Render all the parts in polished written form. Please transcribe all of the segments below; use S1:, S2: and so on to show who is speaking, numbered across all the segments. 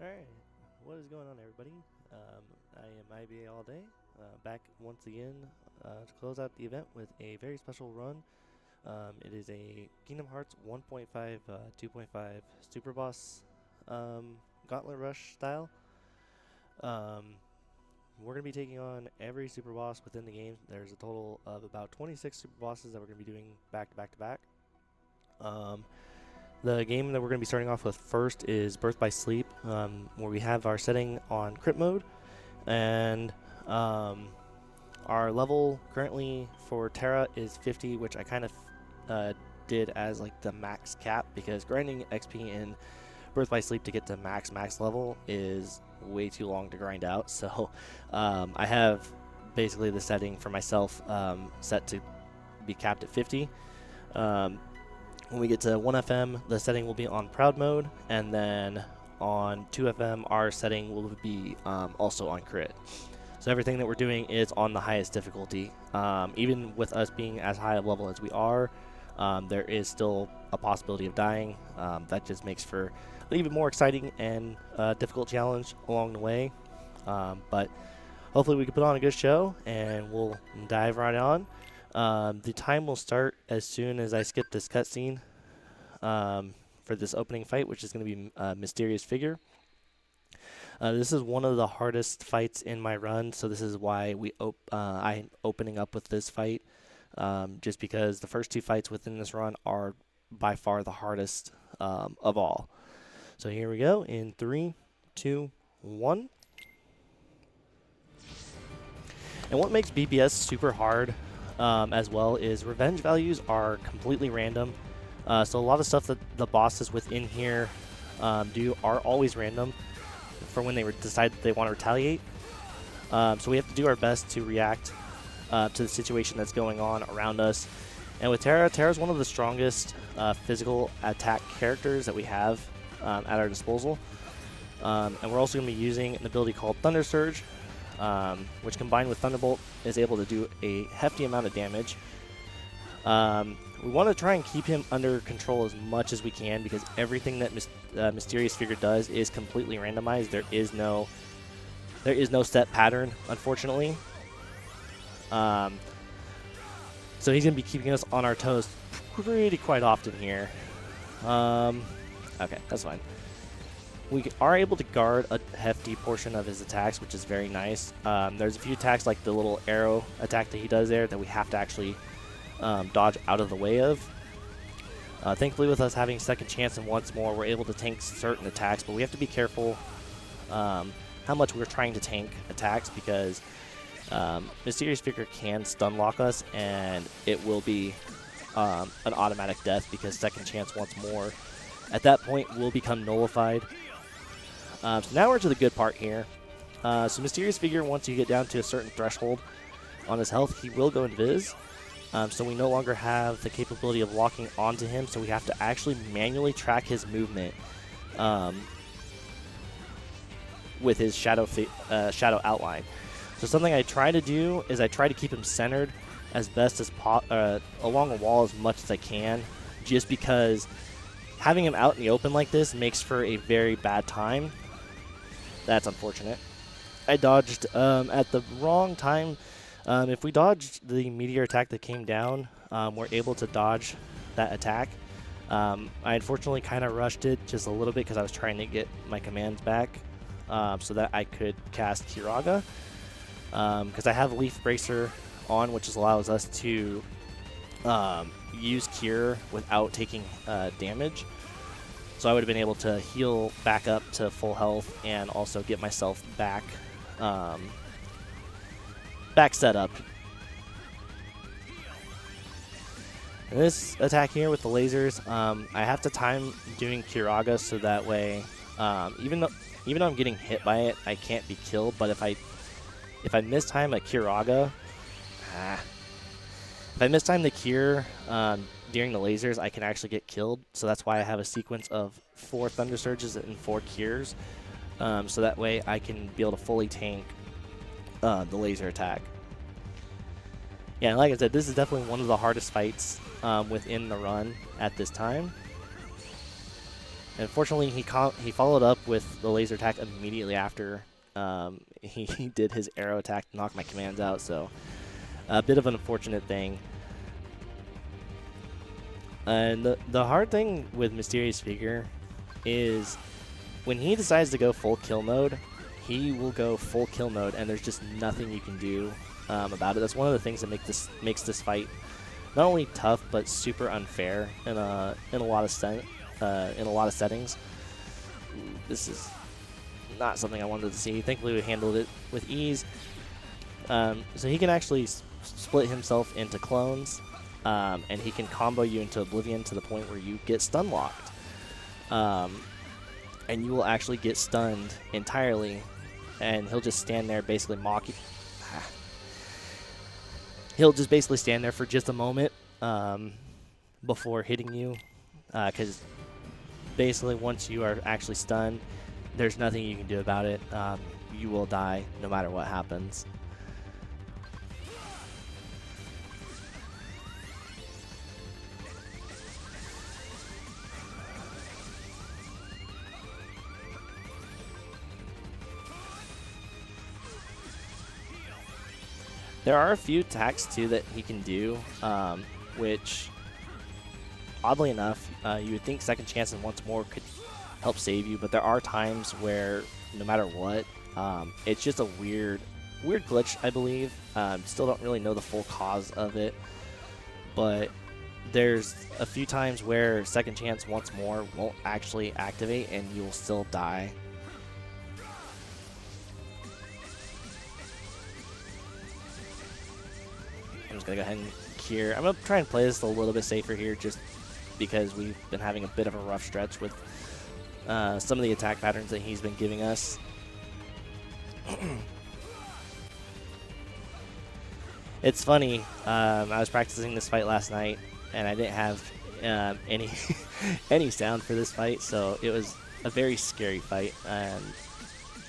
S1: Alright, what is going on, everybody? I am ibaallday, back once again to close out the event with a very special run. It is a Kingdom Hearts 1.5, 2.5 Superboss Gauntlet Rush style. We're going to be taking on every Superboss within the game. There's a total of about 26 Superbosses that we're going to be doing back to back to back. The game that we're going to be starting off with first is Birth by Sleep, where we have our setting on crit mode, and our level currently for Terra is 50, which I kind of did as like the max cap, because grinding XP in Birth by Sleep to get to max level is way too long to grind out. So I have basically the setting for myself set to be capped at 50. When we get to 1FM, the setting will be on Proud mode, and then on 2FM, our setting will be also on crit. So everything that we're doing is on the highest difficulty. Even with us being as high of level as we are, there is still a possibility of dying. That just makes for an even more exciting and difficult challenge along the way. But hopefully we can put on a good show, and we'll dive right on. The time will start as soon as I skip this cutscene for this opening fight, which is going to be Mysterious Figure. This is one of the hardest fights in my run, so this is why I'm opening up with this fight, just because the first two fights within this run are by far the hardest of all. So here we go in 3, 2, 1. And what makes BBS super hard as well is revenge values are completely random. So a lot of stuff that the bosses within here do are always random for when they decide that they want to retaliate. So we have to do our best to react to the situation that's going on around us. And with Terra's one of the strongest physical attack characters that we have at our disposal. And we're also going to be using an ability called Thunder Surge, which combined with Thunderbolt is able to do a hefty amount of damage. We want to try and keep him under control as much as we can, because everything that Mysterious Figure does is completely randomized. There is no set pattern, unfortunately. So he's going to be keeping us on our toes pretty quite often here. Okay, that's fine. We are able to guard a hefty portion of his attacks, which is very nice. There's a few attacks like the little arrow attack that he does there that we have to actually dodge out of the way of. Thankfully, with us having second chance and once more, we're able to tank certain attacks, but we have to be careful how much we're trying to tank attacks, because Mysterious Figure can stun lock us, and it will be an automatic death, because second chance once more at that point will become nullified. So now we're to the good part here. So Mysterious Figure, once you get down to a certain threshold on his health, he will go invis. So we no longer have the capability of locking onto him, so we have to actually manually track his movement with his shadow outline. So something I try to do is I try to keep him centered as best as along the wall as much as I can, just because having him out in the open like this makes for a very bad time. That's unfortunate. I dodged at the wrong time. If we dodged the meteor attack that came down, we're able to dodge that attack. I unfortunately kind of rushed it just a little bit because I was trying to get my commands back so that I could cast Kiraga. Because I have Leaf Bracer on, which allows us to use Cure without taking damage. So I would have been able to heal back up to full health and also get myself back set up. And this attack here with the lasers, I have to time doing Kiraga so that way, even though I'm getting hit by it, I can't be killed. But if I mistime a Kiraga, if I mistime the cure during the lasers, I can actually get killed. So that's why I have a sequence of 4 Thunder Surges and 4 cures. So that way I can be able to fully tank the laser attack. Yeah, like I said, this is definitely one of the hardest fights within the run at this time. Unfortunately, he followed up with the laser attack immediately after he did his arrow attack to knock my commands out, so a bit of an unfortunate thing. And the hard thing with Mysterious Figure is when he decides to go full kill mode, he will go full kill mode, and there's just nothing you can do about it. That's one of the things that makes this fight not only tough but super unfair in a lot of settings. This is not something I wanted to see. Thankfully, we handled it with ease. So he can actually split himself into clones, and he can combo you into oblivion to the point where you get stun locked. And you will actually get stunned entirely, and he'll just stand there basically mocking. He'll just basically stand there for just a moment before hitting you, because basically once you are actually stunned, there's nothing you can do about it. You will die no matter what happens. There are a few attacks, too, that he can do, which, oddly enough, you would think Second Chance and Once More could help save you, but there are times where, no matter what, it's just a weird glitch, I believe. Still don't really know the full cause of it, but there's a few times where Second Chance Once More won't actually activate, and you'll still die. I'm just going to go ahead and cure. I'm going to try and play this a little bit safer here just because we've been having a bit of a rough stretch with some of the attack patterns that he's been giving us. It's funny, I was practicing this fight last night and I didn't have any sound for this fight, so it was a very scary fight. I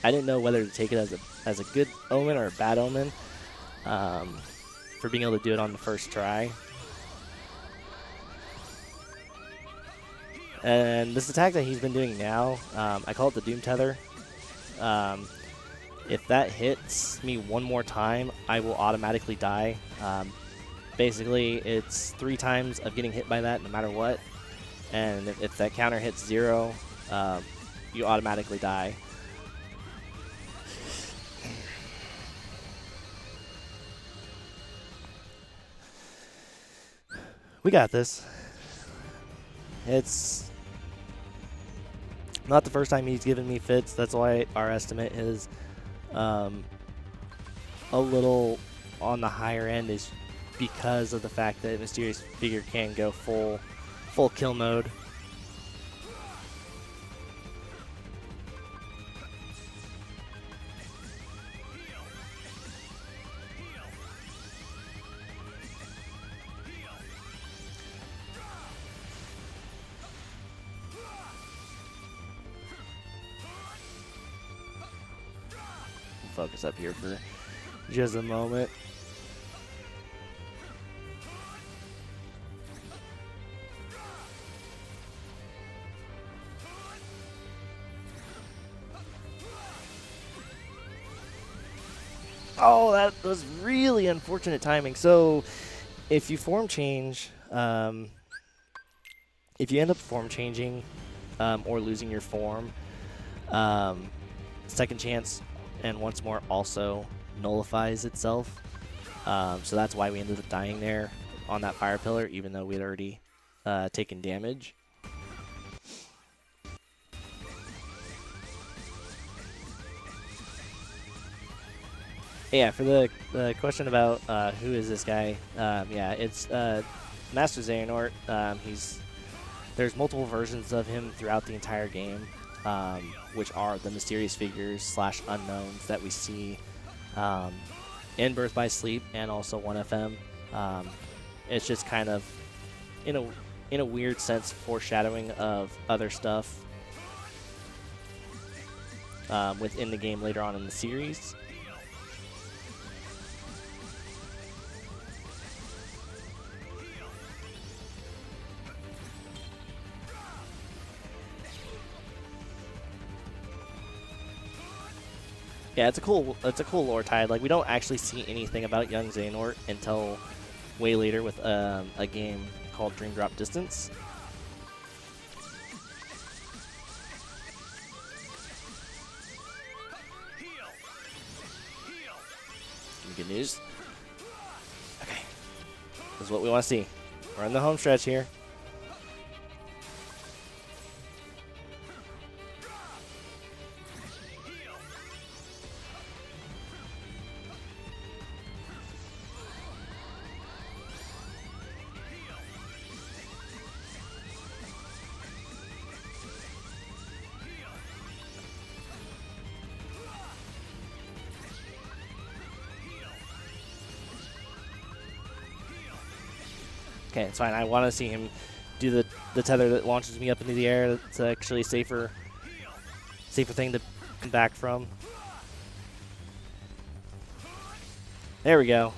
S1: didn't know whether to take it as a good omen or a bad omen. For being able to do it on the first try. And this attack that he's been doing now, I call it the Doom Tether. If that hits me one more time, I will automatically die. Basically, it's 3 times of getting hit by that no matter what. And if that counter hits 0, you automatically die. We got this. It's not the first time he's given me fits. That's why our estimate is a little on the higher end, is because of the fact that Mysterious Figure can go full kill mode. Focus up here for just a moment. Oh, that was really unfortunate timing. So if you form change, if you end up form changing or losing your form, Second Chance and Once More also nullifies itself. So that's why we ended up dying there on that fire pillar, even though we had already taken damage. Yeah, for the question about who is this guy, yeah, it's Master Xehanort. There's multiple versions of him throughout the entire game, which are the mysterious figures / unknowns that we see in Birth by Sleep and also 1FM. It's just kind of, in a weird sense, foreshadowing of other stuff within the game later on in the series. Yeah, it's a cool lore tied. Like, we don't actually see anything about young Xehanort until way later with a game called Dream Drop Distance. Good news. Okay, this is what we want to see. We're in the home stretch here. Okay, it's fine. I want to see him do the tether that launches me up into the air. It's actually a safer thing to come back from. There we go.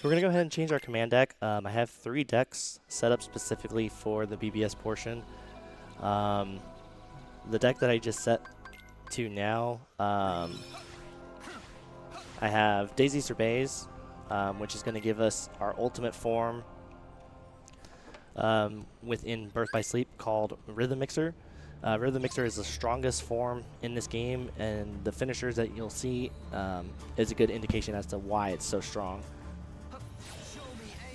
S1: So we're going to go ahead and change our command deck. I have 3 decks set up specifically for the BBS portion. The deck that I just set to now, I have Daisy Surveys, which is going to give us our ultimate form within Birth by Sleep called Rhythm Mixer. Rhythm Mixer is the strongest form in this game, and the finishers that you'll see is a good indication as to why it's so strong.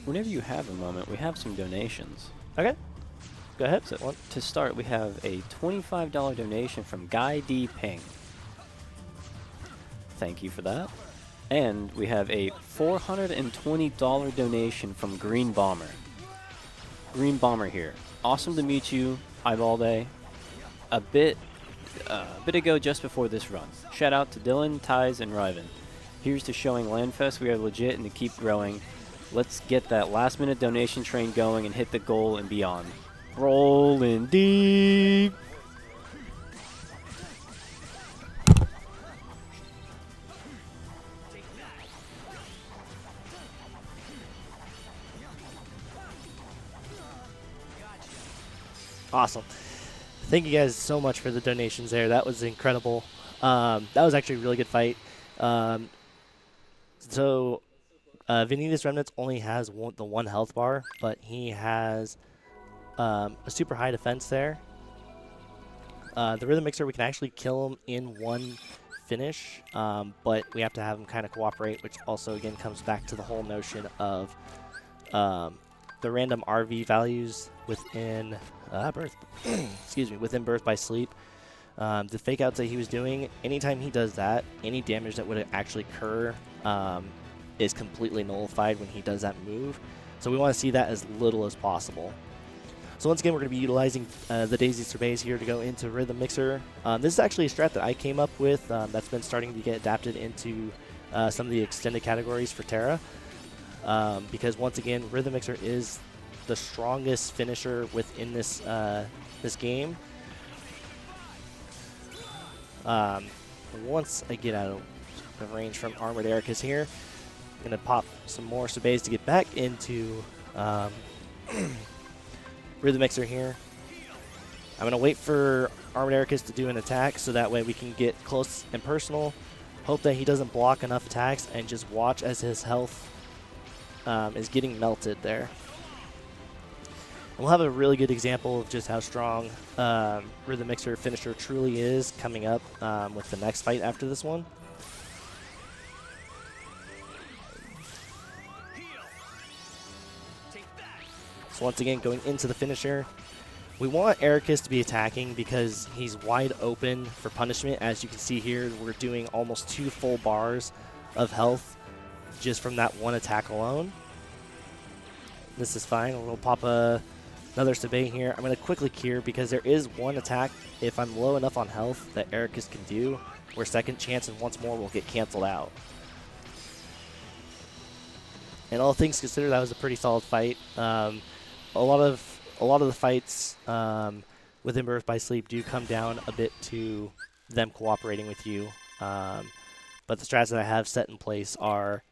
S2: Whenever you have a moment, we have some donations.
S1: Okay, go ahead.
S2: So to start, we have a $25 donation from Guy D. Ping. Thank you for that. And we have a $420 donation from Green Bomber. Green Bomber here. Awesome to meet you, ibaallday. A bit ago, just before this run. Shout out to Dylan, Tyz, and Ryven. Here's to showing LANFest we are legit and to keep growing. Let's get that last-minute donation train going and hit the goal and beyond. Rolling deep.
S1: Awesome. Thank you guys so much for the donations there. That was incredible. That was actually a really good fight. Vanitas Remnants only has the 1 health bar, but he has a super high defense there. The Rhythm Mixer, we can actually kill him in 1 finish, but we have to have him kind of cooperate, which also, again, comes back to the whole notion of the random RV values within within Birth by Sleep. The fake outs that he was doing, anytime he does that, any damage that would actually occur is completely nullified when he does that move. So we want to see that as little as possible. So once again, we're going to be utilizing the Daisy Surveys here to go into Rhythm Mixer. This is actually a strat that I came up with that's been starting to get adapted into some of the extended categories for Terra. Because once again, Rhythm Mixer is the strongest finisher within this this game. Once I get out of range from Armored Ericus here, I'm going to pop some more Surveys to get back into Rhythm Mixer here. I'm going to wait for Armored Ericus to do an attack so that way we can get close and personal. Hope that he doesn't block enough attacks and just watch as his health is getting melted there. And we'll have a really good example of just how strong Rhythm Mixer finisher truly is coming up with the next fight after this one. So once again, going into the finisher, we want Ericus to be attacking because he's wide open for punishment. As you can see here, we're doing almost 2 full bars of health just from that 1 attack alone. This is fine. We'll pop another Survey here. I'm going to quickly cure because there is 1 attack if I'm low enough on health that Ericus can do, where second chance and once more will get canceled out. And all things considered, that was a pretty solid fight. A lot of the fights within Birth by Sleep do come down a bit to them cooperating with you. But the strats that I have set in place are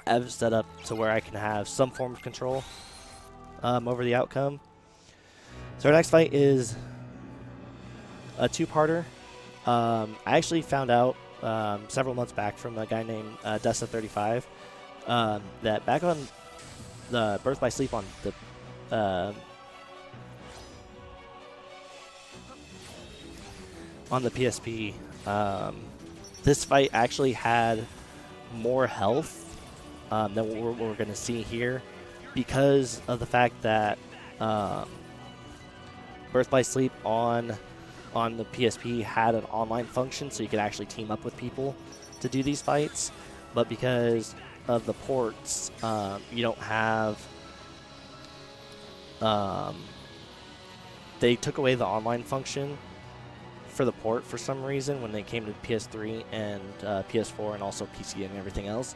S1: I've set up to where I can have some form of control over the outcome. So our next fight is a two-parter. I actually found out several months back from a guy named Dessa35 that back on the Birth by Sleep on the PSP, this fight actually had more health than what we're going to see here because of the fact that Birth by Sleep on the PSP had an online function, so you could actually team up with people to do these fights. But because of the ports, you don't have... they took away the online function for the port for some reason when they came to PS3 and PS4 and also PC and everything else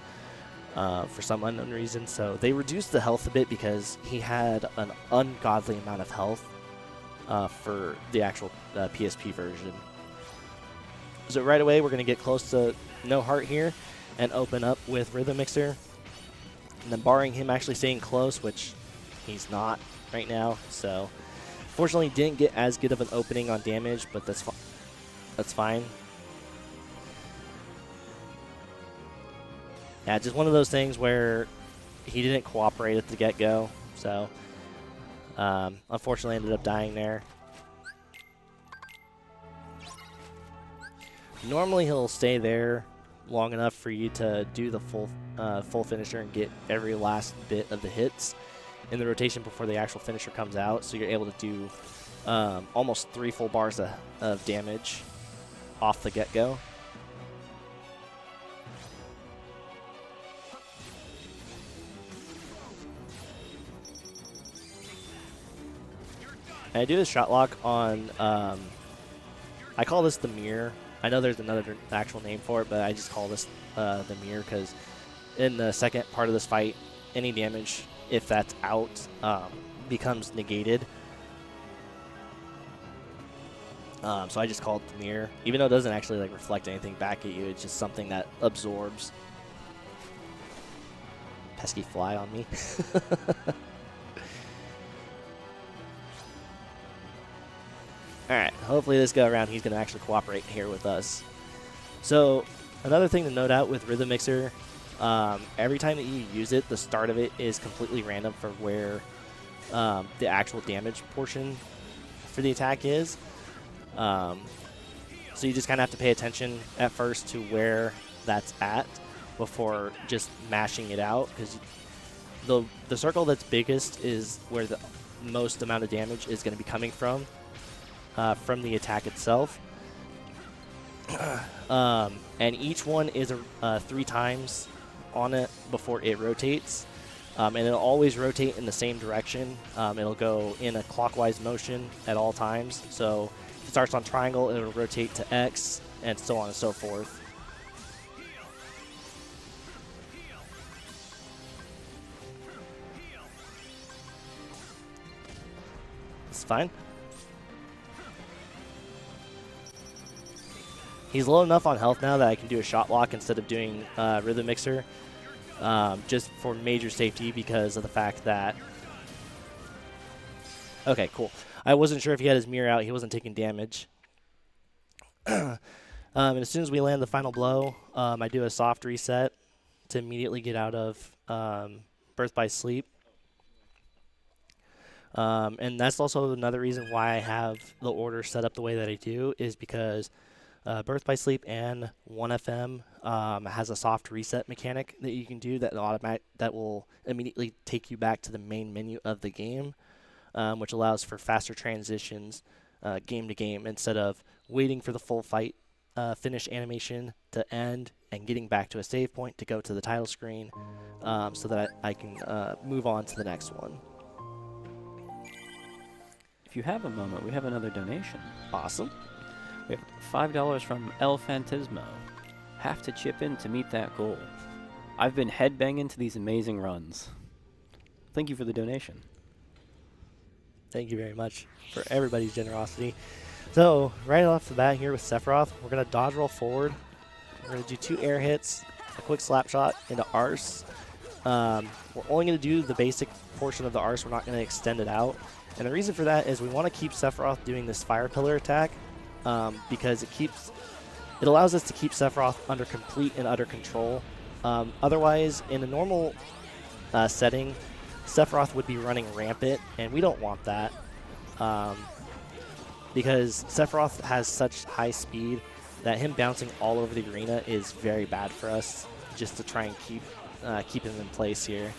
S1: for some unknown reason. So they reduced the health a bit because he had an ungodly amount of health for the actual PSP version. So right away we're going to get close to no heart here and open up with Rhythm Mixer. And then barring him actually staying close, which he's not right now, so fortunately didn't get as good of an opening on damage, but that's fine. Yeah, just one of those things where he didn't cooperate at the get-go, so unfortunately ended up dying there. Normally he'll stay there long enough for you to do the full finisher and get every last bit of the hits in the rotation before the actual finisher comes out, so you're able to do almost 3 full bars of damage off the get-go. And I do this shot lock on, I call this the mirror. I know there's another actual name for it, but I just call this the mirror because in the second part of this fight, any damage, if that's out, becomes negated. So I just call it the mirror. Even though it doesn't actually like reflect anything back at you, it's just something that absorbs. Pesky fly on me. Alright, hopefully this go around he's going to actually cooperate here with us. So, another thing to note out with Rhythm Mixer, every time that you use it, the start of it is completely random for where the actual damage portion for the attack is. So you just kind of have to pay attention at first to where that's at before just mashing it out, because the circle that's biggest is where the most amount of damage is going to be coming from the attack itself. And each one is 3 times on it before it rotates. And it'll always rotate in the same direction. It'll go in a clockwise motion at all times. So if it starts on triangle, it'll rotate to X, and so on and so forth. It's fine. He's low enough on health now that I can do a shot lock instead of doing Rhythm Mixer, just for major safety because of the fact that... Okay, cool. I wasn't sure if he had his mirror out. He wasn't taking damage. And as soon as we land the final blow, I do a soft reset to immediately get out of Birth by Sleep. And that's also another reason why I have the order set up the way that I do, is because Birth by Sleep and 1FM has a soft reset mechanic that you can do that will immediately take you back to the main menu of the game, which allows for faster transitions game to game instead of waiting for the full fight finish animation to end and getting back to a save point to go to the title screen, so that I can move on to the next one.
S2: If you have a moment, we have another donation.
S1: Awesome.
S2: We have $5 from El Fantasmo. Have to chip in to meet that goal. I've been headbanging to these amazing runs. Thank you for the donation.
S1: Thank you very much for everybody's generosity. So right off the bat here with Sephiroth, we're going to dodge roll forward. We're going to do 2 air hits, a quick slap shot into arse. We're only going to do the basic portion of the arse. We're not going to extend it out. And the reason for that is we want to keep Sephiroth doing this fire pillar attack because it allows us to keep Sephiroth under complete and utter control. Otherwise, in a normal setting, Sephiroth would be running rampant, and we don't want that because Sephiroth has such high speed that him bouncing all over the arena is very bad for us just to try and keep him in place here.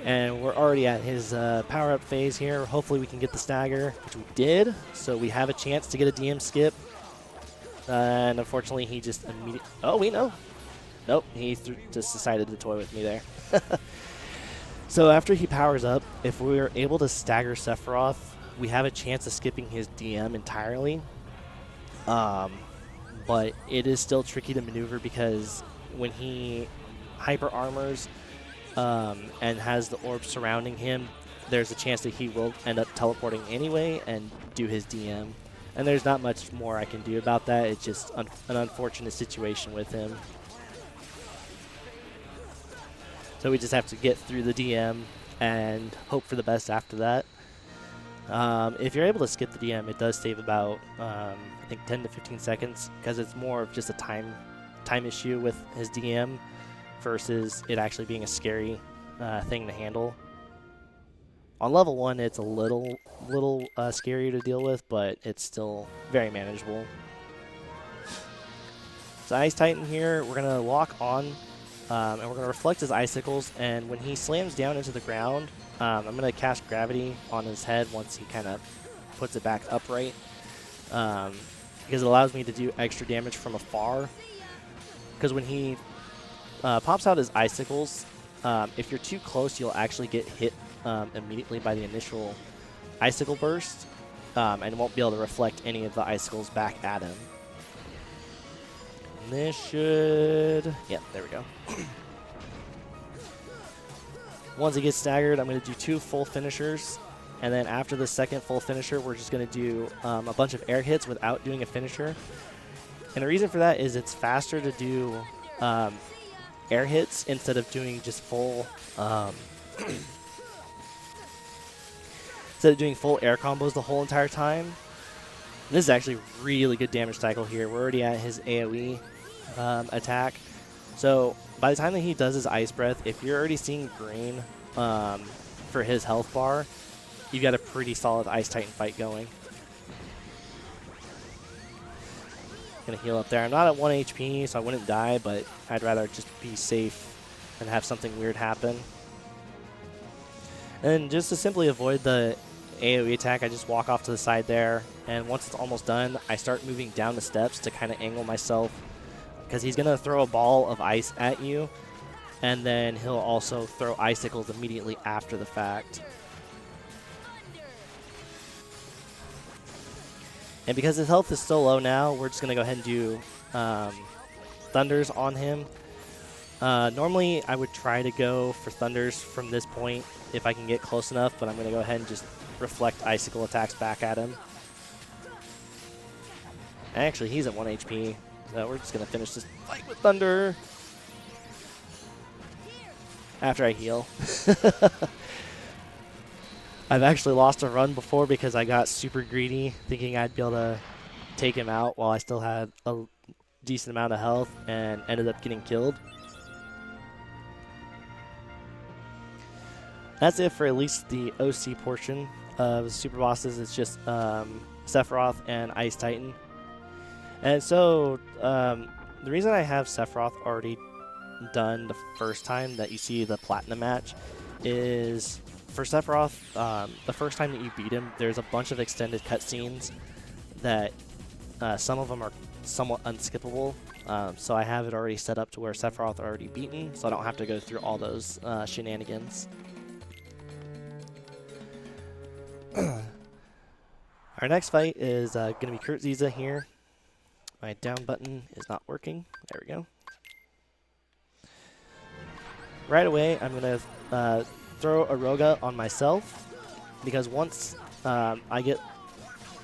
S1: And we're already at his power-up phase here. Hopefully we can get the stagger, which we did, so we have a chance to get a DM skip. And unfortunately, he just immediately... Oh, wait, no. Nope, he just decided to toy with me there. So after he powers up, if we're able to stagger Sephiroth, we have a chance of skipping his DM entirely. But it is still tricky to maneuver because when he hyper armors and has the orb surrounding him, there's a chance that he will end up teleporting anyway and do his DM. And there's not much more I can do about that. It's just an unfortunate situation with him. So we just have to get through the DM and hope for the best after that. If you're able to skip the DM, it does save about, I think, 10 to 15 seconds because it's more of just a time issue with his DM versus it actually being a scary thing to handle. On level 1, it's a little scarier to deal with, but it's still very manageable. So Ice Titan here, we're going to lock on, and we're going to reflect his icicles, and when he slams down into the ground, I'm going to cast Gravity on his head once he kind of puts it back upright, because it allows me to do extra damage from afar. Because when he pops out his icicles, if you're too close, you'll actually get hit immediately by the initial icicle burst, and won't be able to reflect any of the icicles back at him. And this should... Yeah, there we go. Once he gets staggered, I'm going to do 2 full finishers, and then after the second full finisher, we're just going to do a bunch of air hits without doing a finisher. And the reason for that is it's faster to do air hits instead of doing just full... instead of doing full air combos the whole entire time. This is actually really good damage cycle here. We're already at his AoE attack. So by the time that he does his Ice Breath, if you're already seeing green for his health bar, you've got a pretty solid Ice Titan fight going. Gonna heal up there. I'm not at 1 HP, so I wouldn't die, but I'd rather just be safe and have something weird happen. And just to simply avoid the AoE attack, I just walk off to the side there, and once it's almost done, I start moving down the steps to kind of angle myself, because he's going to throw a ball of ice at you, and then he'll also throw icicles immediately after the fact. And because his health is so low now, we're just going to go ahead and do Thunders on him. Normally, I would try to go for Thunders from this point if I can get close enough, but I'm going to go ahead and just reflect Icicle attacks back at him. Actually, he's at 1 HP, so we're just going to finish this fight with Thunder after I heal. I've actually lost a run before because I got super greedy, thinking I'd be able to take him out while I still had a decent amount of health, and ended up getting killed. That's it for at least the OC portion of Super Bosses. It's just Sephiroth and Ice Titan. And so the reason I have Sephiroth already done the first time that you see the Platinum match is for Sephiroth, the first time that you beat him, there's a bunch of extended cutscenes that some of them are somewhat unskippable. So I have it already set up to where Sephiroth already beaten, so I don't have to go through all those shenanigans. Our next fight is going to be Kurt Ziza here. My down button is not working. There we go. Right away, I'm going to throw a Roga on myself, because once I get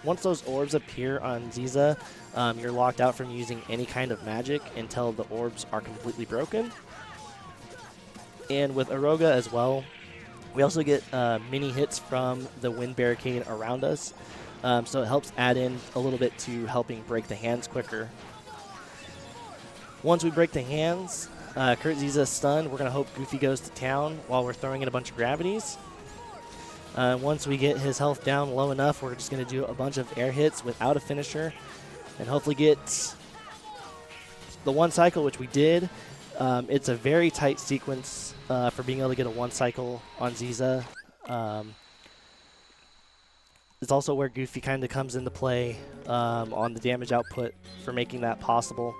S1: once those orbs appear on Ziza, you're locked out from using any kind of magic until the orbs are completely broken. And with Aroga as well, we also get mini hits from the wind barricade around us, so it helps add in a little bit to helping break the hands quicker. Once we break the hands, Kurt Ziza's stunned. We're going to hope Goofy goes to town while we're throwing in a bunch of gravities. Once we get his health down low enough, we're just going to do a bunch of air hits without a finisher and hopefully get the one cycle, which we did. It's a very tight sequence for being able to get a one cycle on Ziza. It's also where Goofy kind of comes into play on the damage output for making that possible.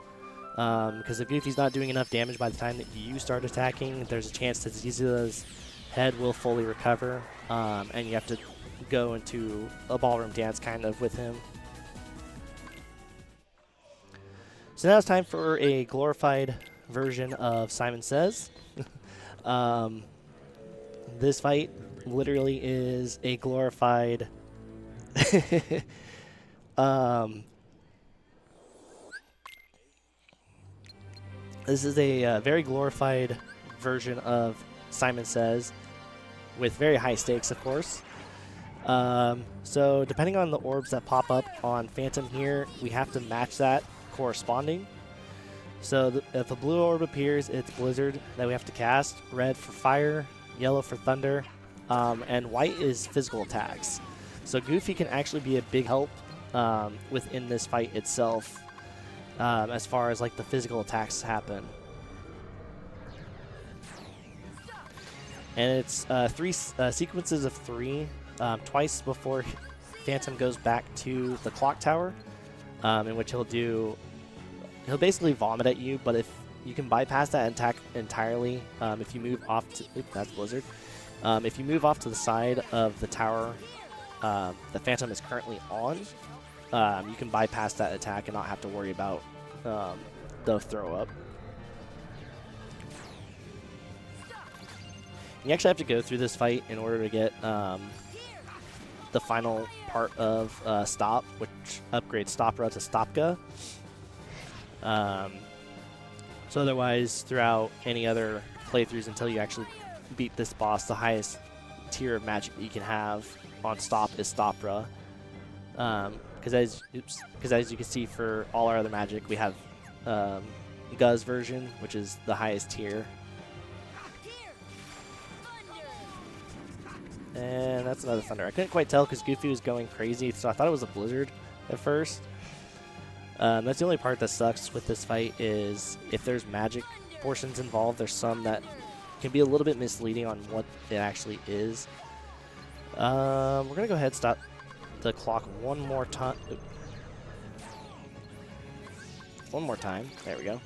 S1: Because if Goofy's not doing enough damage by the time that you start attacking, there's a chance that Ziza's head will fully recover, and you have to go into a ballroom dance kind of with him. So now it's time for a glorified version of Simon Says. This fight literally is a glorified this is a very glorified version of Simon Says with very high stakes, of course. So depending on the orbs that pop up on Phantom here, we have to match that corresponding. So if a blue orb appears, it's Blizzard that we have to cast. Red for fire, yellow for thunder, and white is physical attacks. So Goofy can actually be a big help within this fight itself, as far as like the physical attacks happen. And it's three sequences of three, twice before Phantom goes back to the clock tower, in which he'll basically vomit at you, but if you can bypass that attack entirely, if you move off to, that's Blizzard. If you move off to the side of the tower the Phantom is currently on, you can bypass that attack and not have to worry about the throw up. You actually have to go through this fight in order to get the final part of Stop, which upgrades Stopra to Stopka. So otherwise, throughout any other playthroughs until you actually beat this boss, the highest tier of magic that you can have on Stop is Stopra. Because as you can see, for all our other magic, we have Guz version, which is the highest tier. And that's another Thunder. I couldn't quite tell because Goofy was going crazy, so I thought it was a Blizzard at first. That's the only part that sucks with this fight, is if there's magic portions involved, there's some that can be a little bit misleading on what it actually is. We're going to go ahead and stop the clock one more time. One more time. There we go.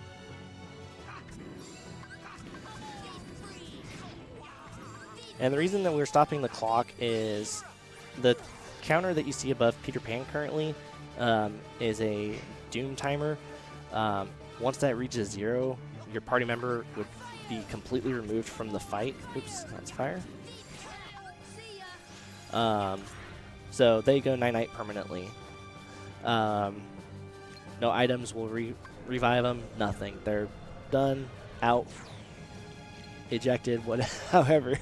S1: And the reason that we're stopping the clock is the counter that you see above Peter Pan currently is a Doom timer. Once that reaches 0, your party member would be completely removed from the fight. Oops, that's fire. So they go night-night permanently. No items will revive them, nothing. They're done, out, ejected, however.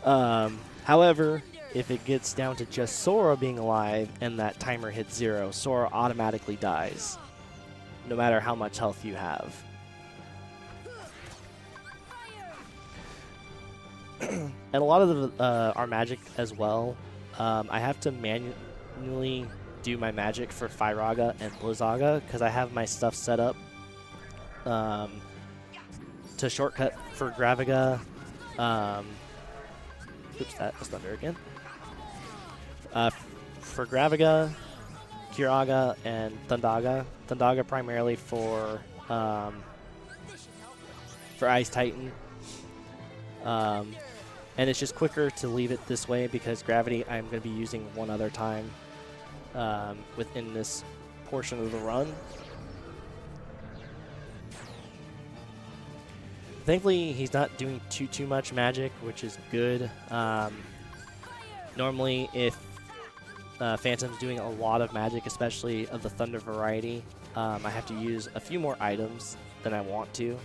S1: However, if it gets down to just Sora being alive and that timer hits 0, Sora automatically dies, no matter how much health you have. And a lot of our magic as well, I have to manually do my magic for Firaga and Blizzaga because I have my stuff set up to shortcut for Graviga. Oops, that was Thunder again. For Graviga, Kiraga, and Thundaga. Thundaga primarily for Ice Titan. And it's just quicker to leave it this way because Gravity I'm going to be using one other time within this portion of the run. Thankfully, he's not doing too much magic, which is good. Normally, if Phantom's doing a lot of magic, especially of the Thunder variety. I have to use a few more items than I want to.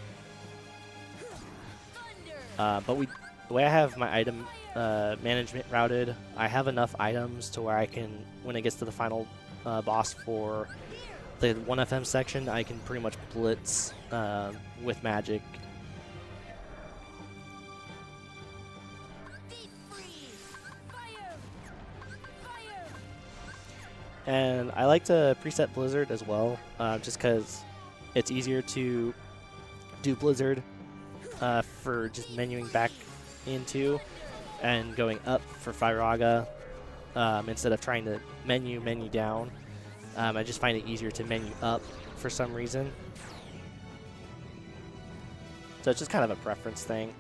S1: But the way I have my item management routed, I have enough items to where I can, when it gets to the final boss for the 1FM section, I can pretty much blitz with magic. And I like to preset Blizzard as well, just because it's easier to do Blizzard for just menuing back into and going up for Firaga instead of trying to menu down. I just find it easier to menu up for some reason. So it's just kind of a preference thing.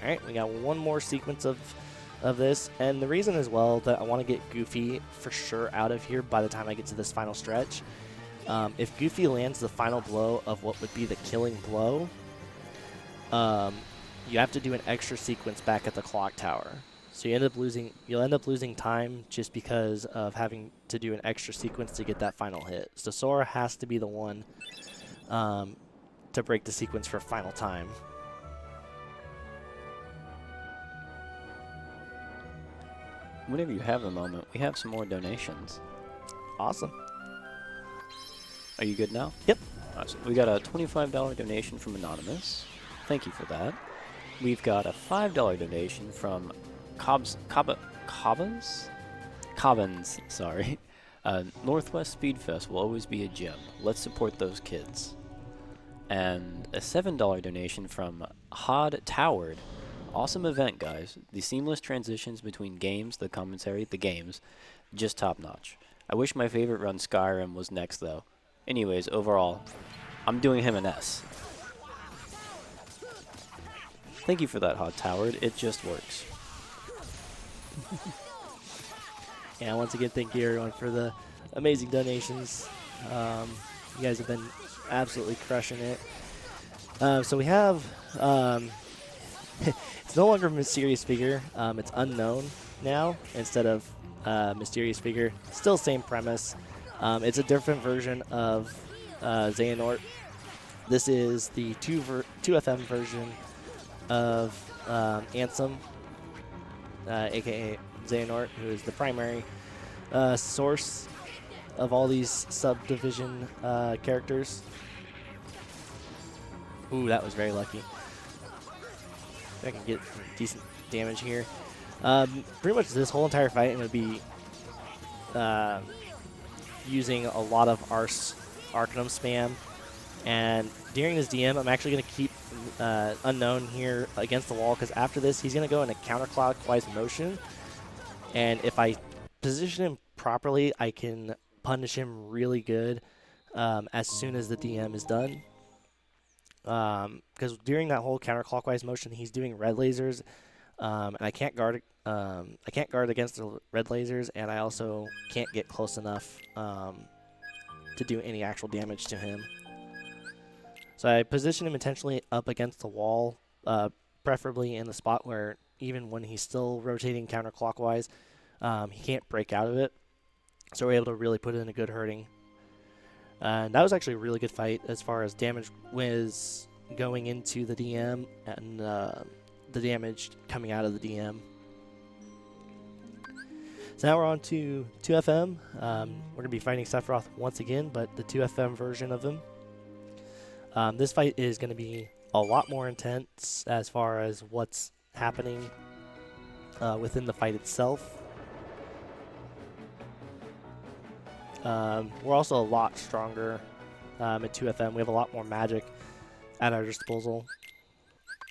S1: Alright, we got one more sequence of this, and the reason as well that I want to get Goofy for sure out of here by the time I get to this final stretch. If Goofy lands the final blow of what would be the killing blow, you have to do an extra sequence back at the clock tower. So you'll end up losing time just because of having to do an extra sequence to get that final hit. So Sora has to be the one to break the sequence for final time.
S2: Whenever you have a moment, we have some more donations.
S1: Awesome.
S2: Are you good now?
S1: Yep.
S2: Awesome. We got a $25 donation from Anonymous. Thank you for that. We've got a $5 donation from Cobbins, sorry. NorthWest SpeedFest will always be a gym. Let's support those kids. And a $7 donation from Hod Toward. Awesome event, guys. The seamless transitions between games, the commentary, the games, just top notch. I wish my favorite run Skyrim was next though. Anyways, overall, I'm doing him an S. Thank you for that, Hod Toward. It just works.
S1: Yeah, once again, thank you everyone for the amazing donations. You guys have been absolutely crushing it. So we have, it's no longer a mysterious figure. It's unknown now instead of mysterious figure. Still same premise. It's a different version of Xehanort. This is the 2FM version of Ansem, aka Xehanort, who is the primary source of all these subdivision characters. Ooh, that was very lucky. I can get some decent damage here. Pretty much this whole entire fight I'm going to be using a lot of Arcanum spam. And during this DM, I'm actually going to keep Unknown here against the wall, because after this, he's going to go in a counterclockwise motion. And if I position him properly, I can punish him really good as soon as the DM is done. Because during that whole counterclockwise motion, he's doing red lasers, and I can't guard against the red lasers, and I also can't get close enough to do any actual damage to him. So I position him intentionally up against the wall, preferably in the spot where even when he's still rotating counterclockwise, he can't break out of it. So we're able to really put in a good hurting. And that was actually a really good fight as far as damage was going into the DM and the damage coming out of the DM. So now we're on to 2FM. We're going to be fighting Sephiroth once again, but the 2FM version of him. This fight is going to be a lot more intense as far as what's happening within the fight itself. We're also a lot stronger at 2FM. We have a lot more magic at our disposal,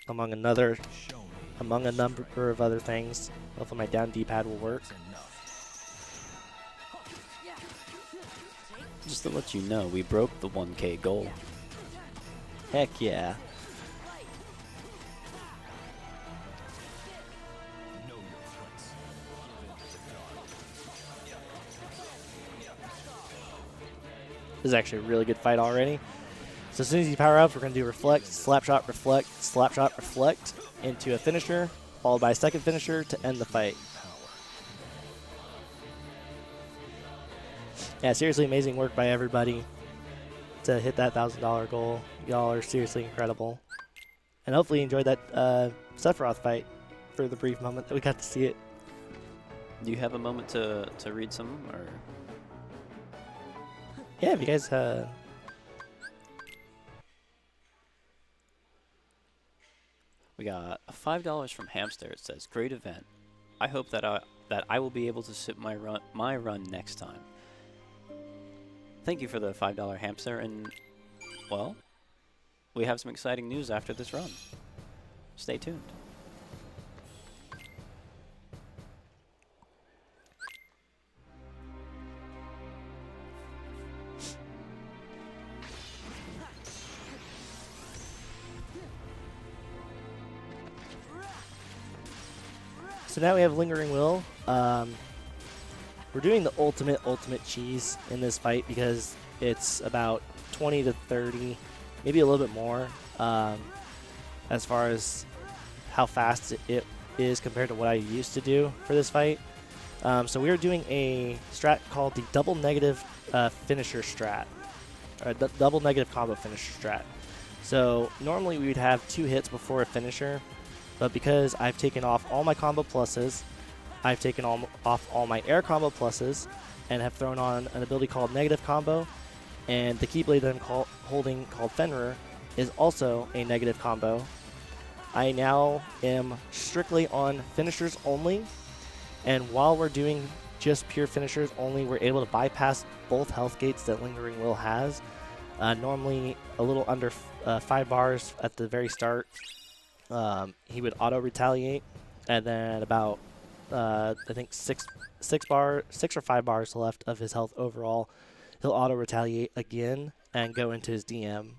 S1: among a number of other things. Hopefully my down D-pad will work.
S2: Just to let you know, we broke the 1K goal.
S1: Heck yeah. This is actually a really good fight already. So as soon as he power up, we're going to do reflect, slap shot, reflect into a finisher. followed by a second finisher to end the fight. Yeah, seriously amazing work by everybody to hit that $1,000 goal. Y'all are seriously incredible. And hopefully you enjoyed that Sephiroth fight for the brief moment that we got to see it.
S2: Do you have a moment to read some, or?
S1: Yeah, if you guys...
S2: We got $5 from Hamster. It says, "Great event. I hope that I will be able to sit my run next time." Thank you for the $5 Hamster, and well, we have some exciting news after this run. Stay tuned.
S1: So now we have Lingering Will. We're doing the ultimate cheese in this fight because it's about 20 to 30, maybe a little bit more, as far as how fast it is compared to what I used to do for this fight. So we are doing a strat called the double negative finisher strat, or double negative combo finisher strat. So normally we would have 2 hits before a finisher, but because I've taken off all my combo pluses, I've taken off all my air combo pluses, and have thrown on an ability called negative combo, and the Keyblade that I'm holding called Fenrir is also a negative combo. I now am strictly on finishers only, and while we're doing just pure finishers only, we're able to bypass both health gates that Lingering Will has. Normally a little under 5 bars at the very start, he would auto retaliate, and then about I think 6 or 5 bars left of his health overall, he'll auto retaliate again and go into his DM.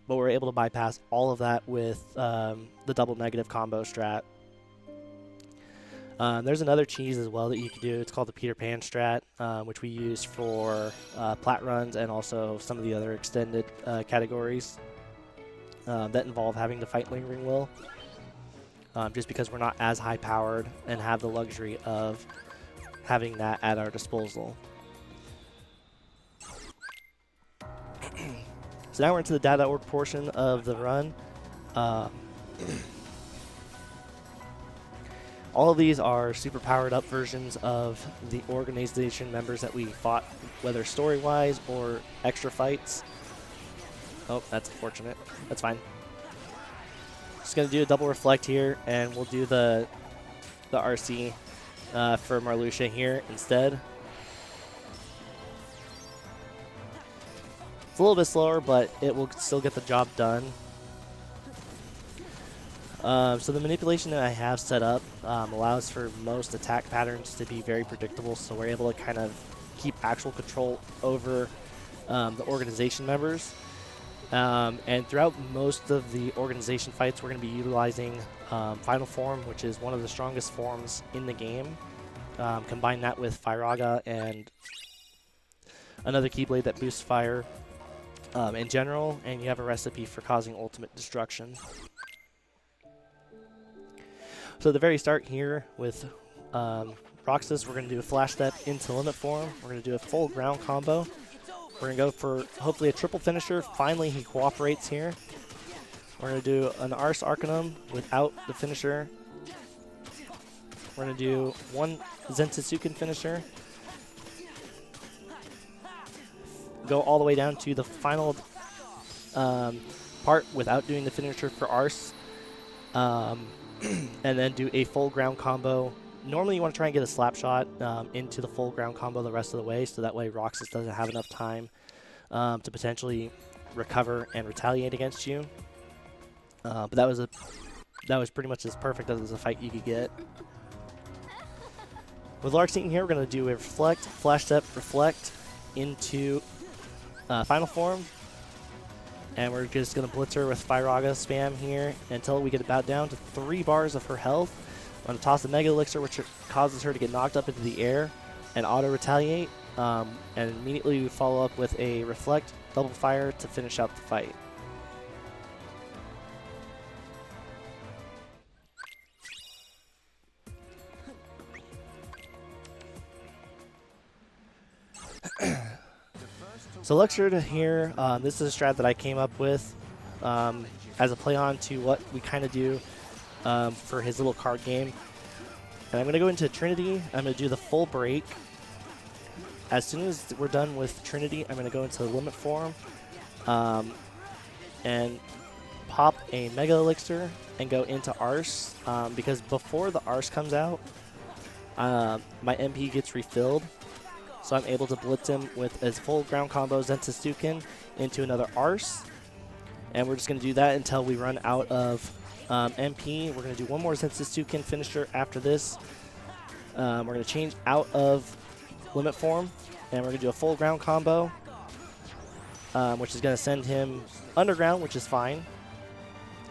S1: But we're able to bypass all of that with the double negative combo strat. There's another cheese as well that you can do. It's called the Peter Pan strat, which we use for plat runs and also some of the other extended categories that involve having to fight Lingering Will. Just because we're not as high powered and have the luxury of having that at our disposal. So now we're into the data.org portion of the run. All of these are super powered up versions of the organization members that we fought, whether story-wise or extra fights. Oh, that's unfortunate. That's fine. Just going to do a double reflect here, and we'll do the RC for Marluxia here instead. It's a little bit slower, but it will still get the job done. So the manipulation that I have set up allows for most attack patterns to be very predictable, so we're able to kind of keep actual control over the organization members. And throughout most of the organization fights, we're going to be utilizing Final Form, which is one of the strongest forms in the game. Combine that with Firaga and another Keyblade that boosts fire in general, and you have a recipe for causing ultimate destruction. So at the very start here with Roxas, we're going to do a flash step into limit form. We're going to do a full ground combo. We're going to go for hopefully a triple finisher. Finally, he cooperates here. We're going to do an Ars Arcanum without the finisher. We're going to do one Zenitsuken finisher. Go all the way down to the final part without doing the finisher for Ars. And then do a full ground combo. Normally you want to try and get a slap shot into the full ground combo the rest of the way, so that way Roxas doesn't have enough time to potentially recover and retaliate against you. But that was pretty much as perfect as a fight you could get. With Larxene here, we're going to do a reflect, flash step, reflect into final form. And we're just going to blitz her with Firaga spam here until we get about down to 3 bars of her health. I'm going to toss the Mega Elixir, which causes her to get knocked up into the air and auto-retaliate. And immediately we follow up with a Reflect, Double Fire to finish out the fight. So Elixir here, this is a strat that I came up with as a play on to what we kind of do for his little card game. And I'm going to go into Trinity. I'm going to do the full break. As soon as we're done with Trinity, I'm going to go into the limit form and pop a Mega Elixir and go into Arse, because before the Arse comes out, my MP gets refilled. So I'm able to blitz him with his full ground combo Zensuken into another Arse. And we're just going to do that until we run out of MP. We're going to do one more Zensuken finisher after this. We're going to change out of limit form, and we're going to do a full ground combo, which is going to send him underground, which is fine.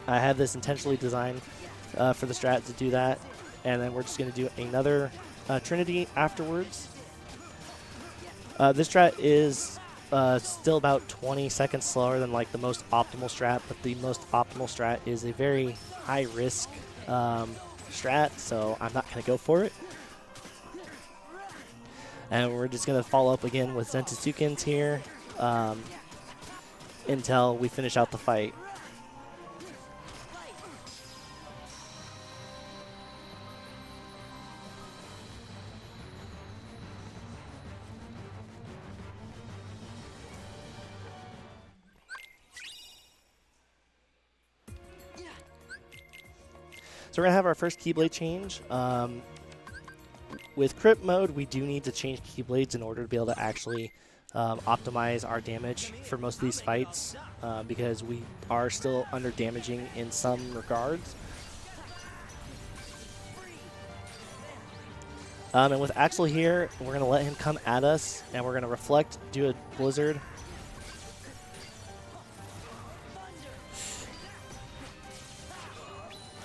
S1: I have this intentionally designed for the strat to do that. And then we're just going to do another Trinity afterwards. This strat is still about 20 seconds slower than like the most optimal strat, but the most optimal strat is a very high risk strat, so I'm not going to go for it. And we're just going to follow up again with Zensusukens here until we finish out the fight. So we're going to have our first Keyblade change. With Crit mode, we do need to change Keyblades in order to be able to actually optimize our damage for most of these fights, because we are still under damaging in some regards. And with Axel here, we're going to let him come at us, and we're going to reflect, do a Blizzard.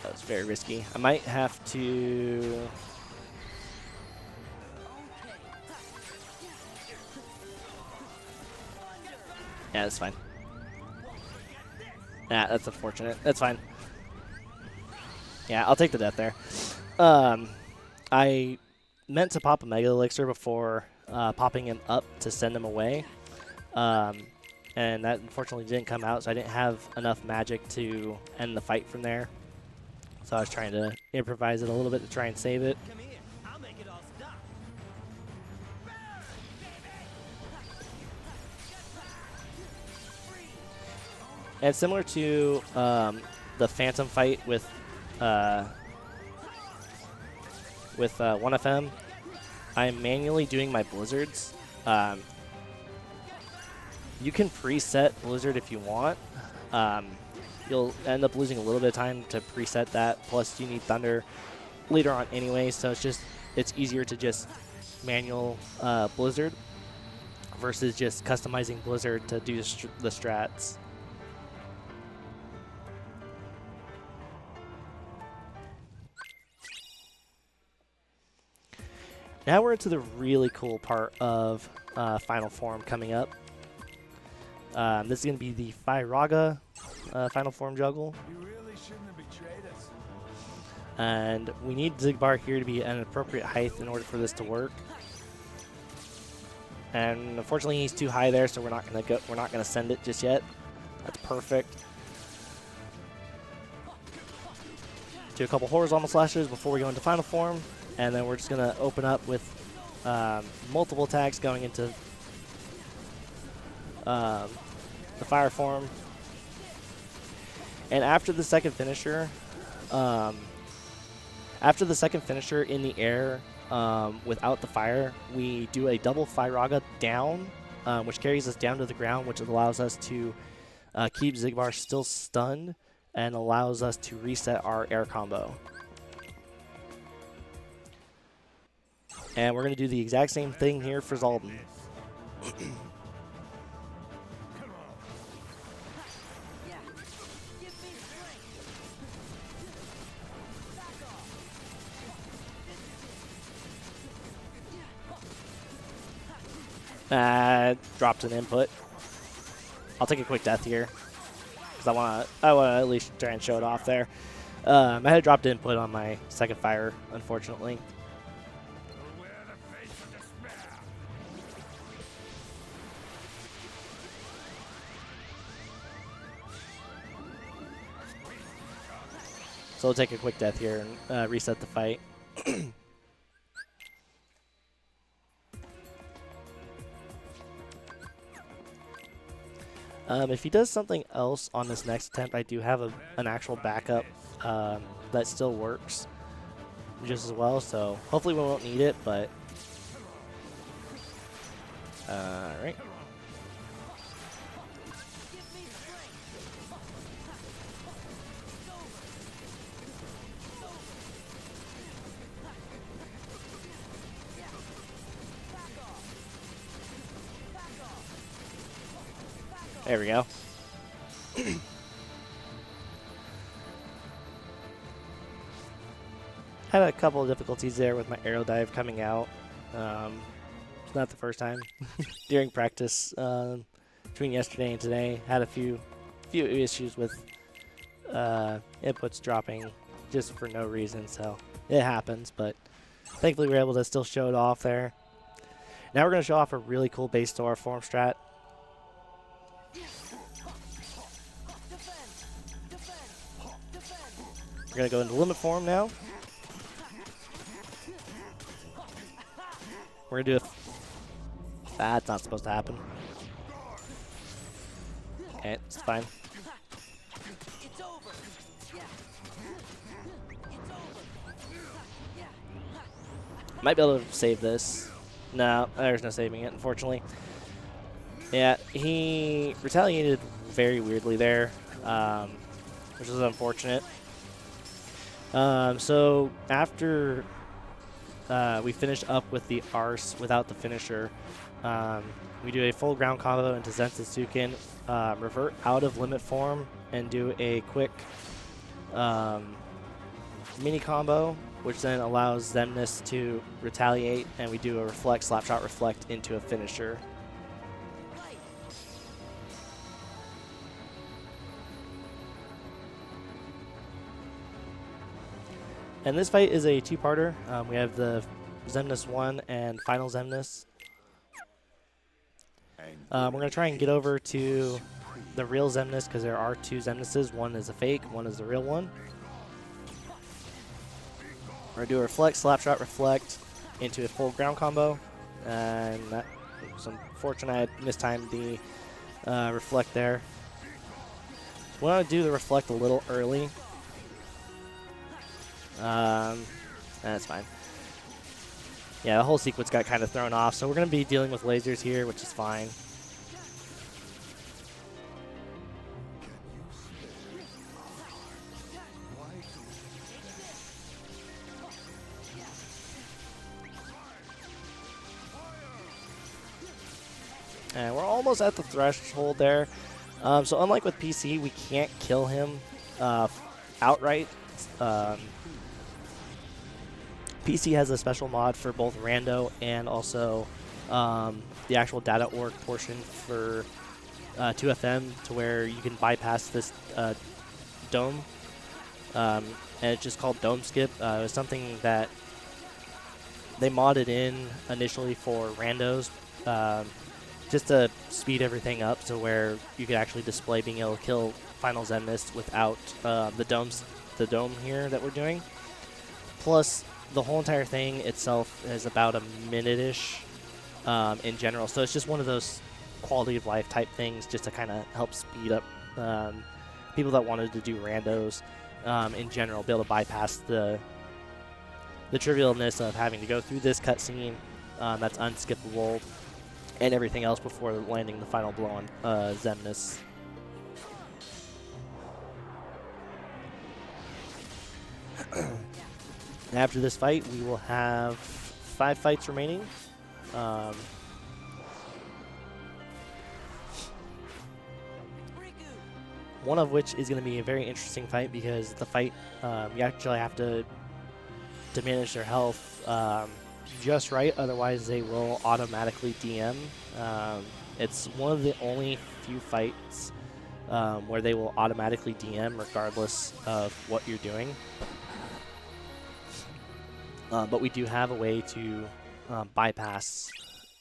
S1: That was very risky. I might have to... Yeah, that's fine. Yeah, that's unfortunate. That's fine. Yeah, I'll take the death there. I meant to pop a Mega Elixir before popping him up to send him away. And that unfortunately didn't come out, so I didn't have enough magic to end the fight from there. So I was trying to improvise it a little bit to try and save it. And similar to the Phantom fight with 1FM, I'm manually doing my Blizzards. You can preset Blizzard if you want. You'll end up losing a little bit of time to preset that. Plus, you need Thunder later on anyway, so it's easier to just manual Blizzard versus just customizing Blizzard to do the strats. Now we're into the really cool part of Final Form coming up. This is going to be the Firaga Final Form juggle.
S3: You really shouldn't have betrayed us.
S1: And we need Xigbar here to be an appropriate height in order for this to work. And unfortunately, he's too high there, so we're not going to go. We're not going to send it just yet. That's perfect. Do a couple horizontal slashes before we go into Final Form. And then we're just going to open up with multiple attacks going into the Fire Form. And after the second finisher, in the air without the fire, we do a double Firaga down, which carries us down to the ground, which allows us to keep Xigbar still stunned and allows us to reset our air combo. And we're going to do the exact same thing here for Zaldin. Dropped an input. I'll take a quick death here because I want to at least try and show it off there. I had dropped input on my second fire, unfortunately. So we'll take a quick death here and reset the fight. If he does something else on this next attempt, I do have an actual backup that still works just as well, so hopefully we won't need it, but alright. There we go. Had a couple of difficulties there with my arrow dive coming out. It's not the first time. During practice between yesterday and today, had a few issues with inputs dropping just for no reason, so it happens, but thankfully we were able to still show it off there. Now we're going to show off a really cool base to our form strat. We're going to go into limit form now. We're going to do a... That's not supposed to happen. Okay, it's fine. Might be able to save this. No, there's no saving it, unfortunately. Yeah, he retaliated very weirdly there, which was unfortunate. So after we finish up with the Arse without the finisher, we do a full ground combo into Zensetsuken, revert out of limit form, and do a quick mini combo, which then allows Zemnis to retaliate, and we do a reflect, slapshot reflect into a finisher. And this fight is a two-parter. We have the Zemnis 1 and Final Zemnis. We're going to try and get over to the real Zemnis because there are two Zemnises. One is a fake, one is the real one. We're going to do a reflect, slapshot, reflect into a full ground combo. And that was unfortunate. I had mistimed the reflect there. We want to do the reflect a little early. That's fine. Yeah, the whole sequence got kind of thrown off, so we're going to be dealing with lasers here, which is fine. And we're almost at the threshold there. So unlike with PC, we can't kill him outright. PC has a special mod for both rando and also the actual data org portion for 2FM to where you can bypass this dome. And it's just called dome skip. It was something that they modded in initially for randos just to speed everything up to where you could actually display being able to kill Final Zemnis without the dome here that we're doing. Plus, the whole entire thing itself is about a minute-ish in general. So it's just one of those quality of life type things just to kind of help speed up people that wanted to do randos in general, be able to bypass the trivialness of having to go through this cutscene that's unskippable and everything else before landing the final blow on Zemnis. After this fight, we will have 5 fights remaining. One of which is going to be a very interesting fight because the fight, you actually have to diminish their health just right, otherwise they will automatically DM. It's one of the only few fights where they will automatically DM regardless of what you're doing. But we do have a way to bypass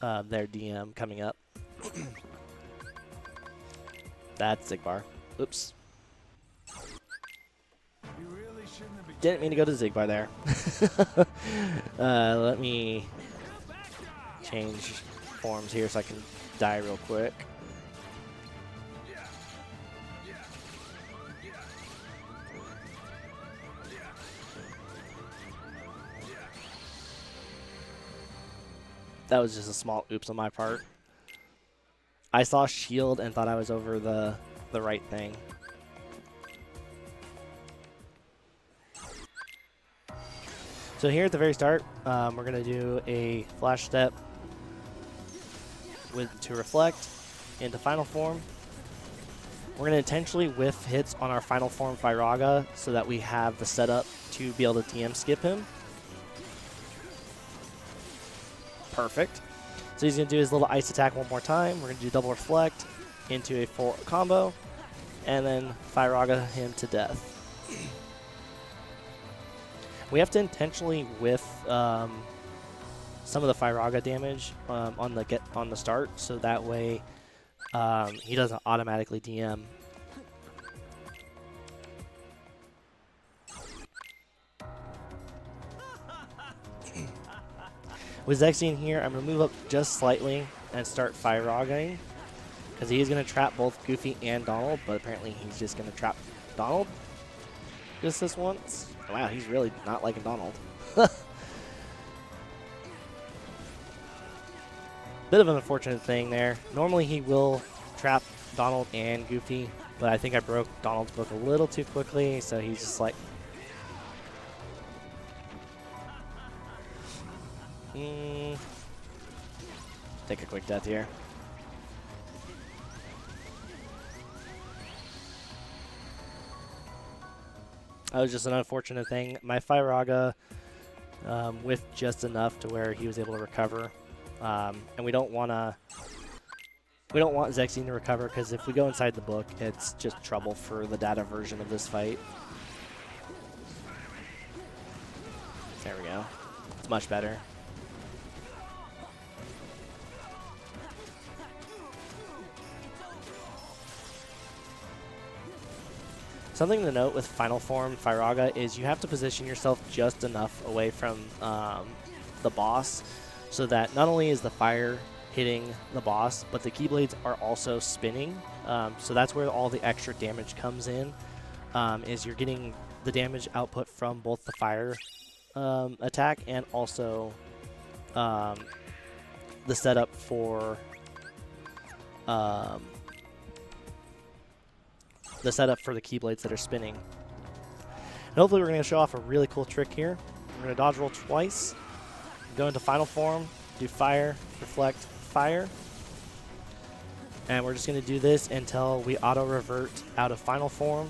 S1: their DM coming up. That's Zigbar. Oops.
S3: You really shouldn't
S1: Didn't mean to go to Zigbar there. Let me change forms here so I can die real quick. That was just a small oops on my part. I saw shield and thought I was over the right thing. So here at the very start, we're going to do a flash step to reflect into final form. We're going to intentionally whiff hits on our final form Firaga so that we have the setup to be able to DM skip him. Perfect. So he's going to do his little ice attack one more time. We're going to do double reflect into a 4 combo, and then Firaga him to death. We have to intentionally whiff some of the Firaga damage on the start, so that way he doesn't automatically DM. With Zexion here, I'm going to move up just slightly and start Firagaing, because he is going to trap both Goofy and Donald, but apparently he's just going to trap Donald just this once. Wow, he's really not liking Donald. Bit of an unfortunate thing there. Normally he will trap Donald and Goofy, but I think I broke Donald's book a little too quickly, so he's just like... Take a quick death here. That was just an unfortunate thing. My Firaga with just enough to where he was able to recover. And we don't want Zexion to recover, because if we go inside the book, it's just trouble for the data version of this fight. There we go. It's much better. Something to note with Final Form Firaga is you have to position yourself just enough away from the boss so that not only is the fire hitting the boss, but the Keyblades are also spinning. So that's where all the extra damage comes in, is you're getting the damage output from both the fire attack and also the setup for the Keyblades that are spinning. And hopefully we're going to show off a really cool trick here. We're going to dodge roll twice, go into final form, do fire, reflect, fire. And we're just going to do this until we auto-revert out of final form.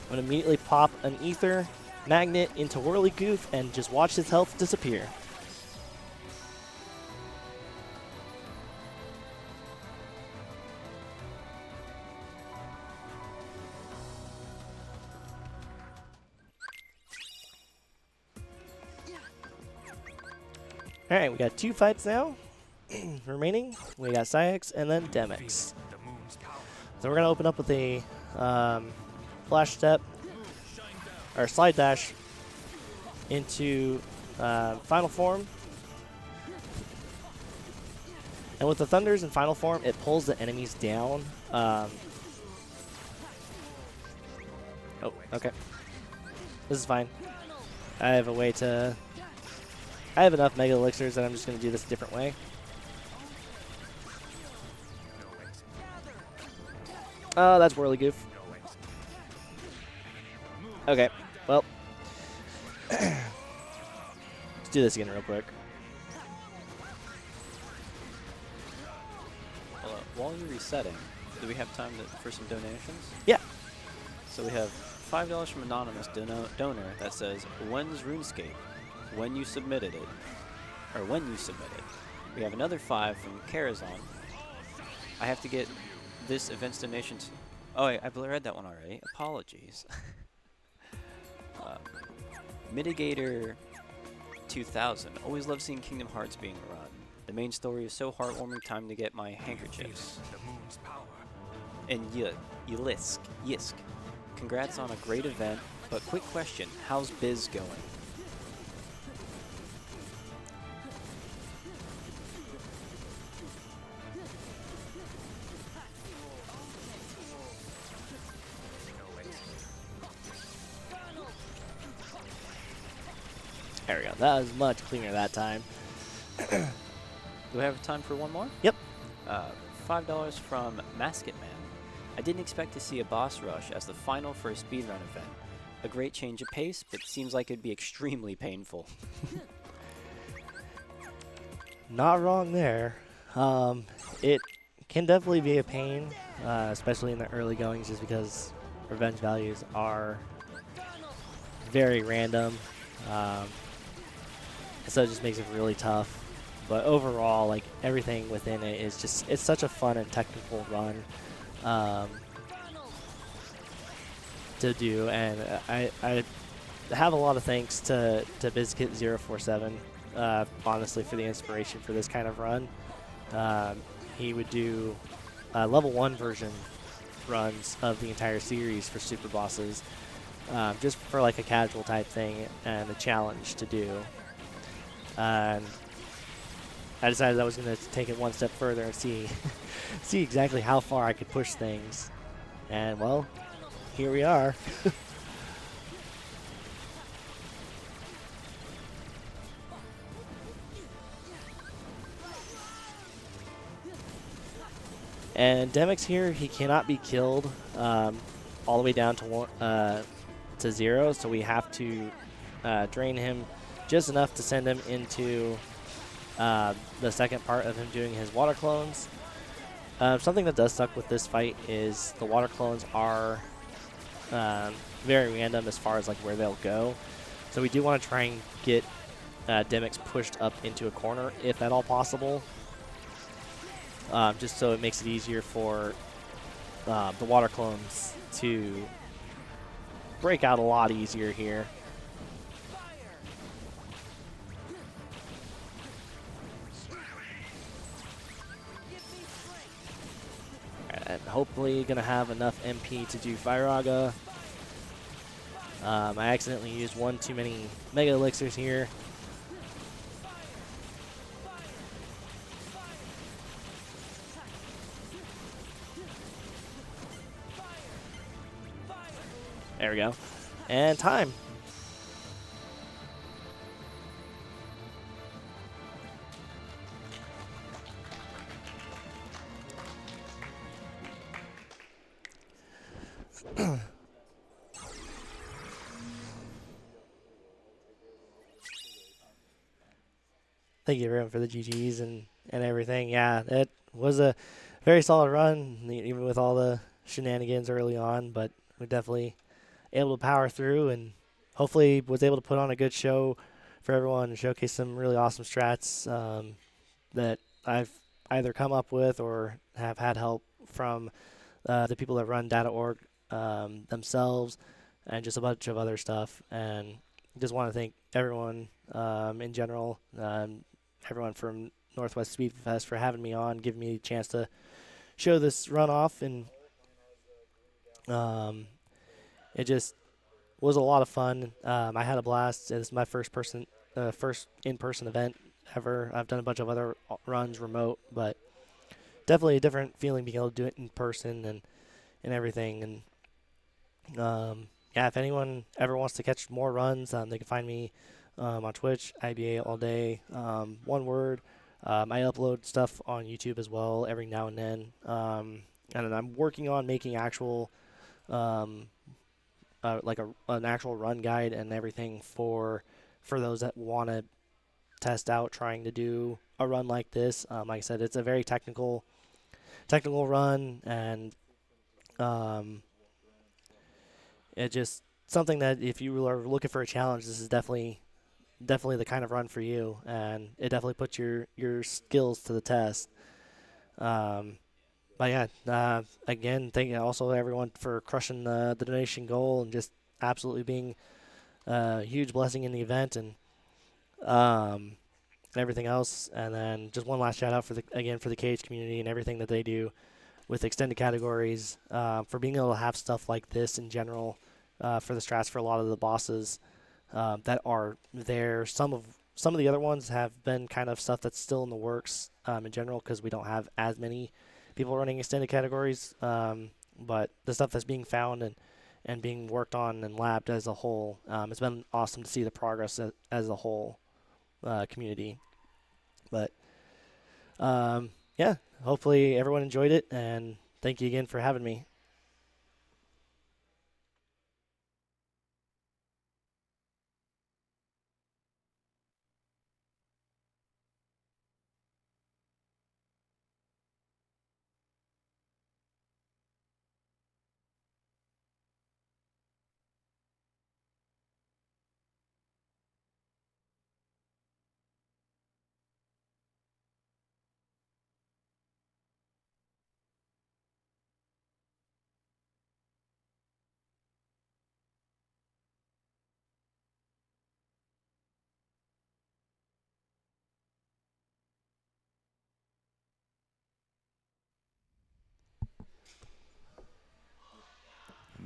S1: I'm going to immediately pop an Ether Magnet into Whirly Goof and just watch his health disappear. Alright, we got 2 fights now remaining. We got Syx and then Demix. So we're going to open up with a flash step, or slide dash into final form. And with the Thunders in final form, it pulls the enemies down. Oh, okay. This is fine. I have a way to... I have enough Mega Elixirs that I'm just going to do this a different way. Oh, that's Whirly Goof. Okay, well. Let's do this again real quick.
S2: While you're resetting, do we have time for some donations?
S1: Yeah.
S2: So we have $5 from anonymous donor that says, "When's RuneScape? When you submitted it." Or when you submitted. We have another 5 from Karazon. I have to get this event's donation to... Oh, I read that one already. Apologies. Mitigator 2000. Always love seeing Kingdom Hearts being run. The main story is so heartwarming. Time to get my handkerchiefs. and Yisk. Congrats on a great event, but quick question, how's Biz going?
S1: There we go. That was much cleaner that time.
S2: Do we have time for one more?
S1: Yep.
S2: $5 from Masket Man. I didn't expect to see a boss rush as the final for a speedrun event. A great change of pace, but seems like it'd be extremely painful.
S1: Not wrong there. It can definitely be a pain, especially in the early goings, just because revenge values are very random. So it just makes it really tough. But overall, like, everything within it is just, it's such a fun and technical run to do. And I have a lot of thanks to Biscuit047, honestly, for the inspiration for this kind of run. He would do level 1 version runs of the entire series for Superbosses, just for like a casual type thing and a challenge to do. And I decided I was going to take it one step further and see see exactly how far I could push things. And, well, here we are. And Demix here, he cannot be killed all the way down to 0, so we have to drain him just enough to send him into the second part of him doing his water clones. Something that does suck with this fight is the water clones are very random as far as like where they'll go. So we do want to try and get Demix pushed up into a corner if at all possible. Just so it makes it easier for the water clones to break out a lot easier here. And hopefully going to have enough MP to do Firaga. I accidentally used one too many Mega Elixirs here. There we go. And time. Thank you everyone for the GGs and everything. Yeah, it was a very solid run, even with all the shenanigans early on, but we definitely able to power through and hopefully was able to put on a good show for everyone and showcase some really awesome strats that I've either come up with or have had help from the people that run data.org themselves and just a bunch of other stuff. And just want to thank everyone in general, everyone from NorthWest SpeedFest for having me on, giving me a chance to show this run off. And it just was a lot of fun. I had a blast. It's my first in-person event ever. I've done a bunch of other runs remote, but definitely a different feeling being able to do it in person and everything. And yeah, if anyone ever wants to catch more runs, they can find me on Twitch, ibaallday, one word. I upload stuff on YouTube as well every now and then. And I'm working on making actual like an actual run guide and everything for those that want to test out trying to do a run like this. Like I said, it's a very technical run, and it just something that if you are looking for a challenge, this is definitely the kind of run for you, and it definitely puts your skills to the test. But yeah, again, thank you also everyone for crushing the donation goal and just absolutely being a huge blessing in the event and everything else. And then just one last shout out for the cage community and everything that they do with extended categories, for being able to have stuff like this in general, for the strats for a lot of the bosses that are there. Some of the other ones have been kind of stuff that's still in the works in general because we don't have as many people running extended categories. But the stuff that's being found and being worked on and labbed as a whole, it's been awesome to see the progress as a whole community. But yeah, hopefully everyone enjoyed it, and thank you again for having me.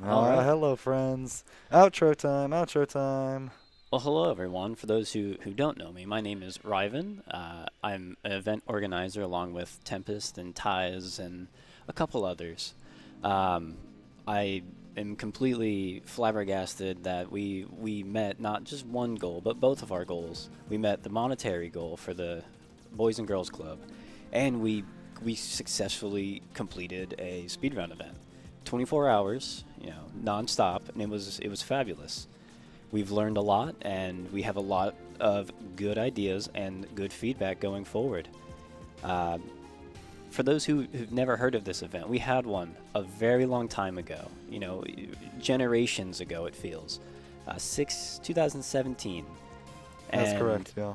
S2: All right.
S4: Hello, friends. Outro time, outro time.
S2: Well, hello everyone. For those who don't know me, my name is Ryvan. I'm an event organizer along with Tempest and Ties and a couple others. I am completely flabbergasted that we met not just one goal, but both of our goals. We met the monetary goal for the Boys and Girls Club, and we successfully completed a speedrun event. 24 hours, non-stop, and it was fabulous. We've learned a lot, and we have a lot of good ideas and good feedback going forward. For those who've never heard of this event, we had one a very long time ago, generations ago it feels, 2017.
S4: That's
S2: And
S4: correct, yeah.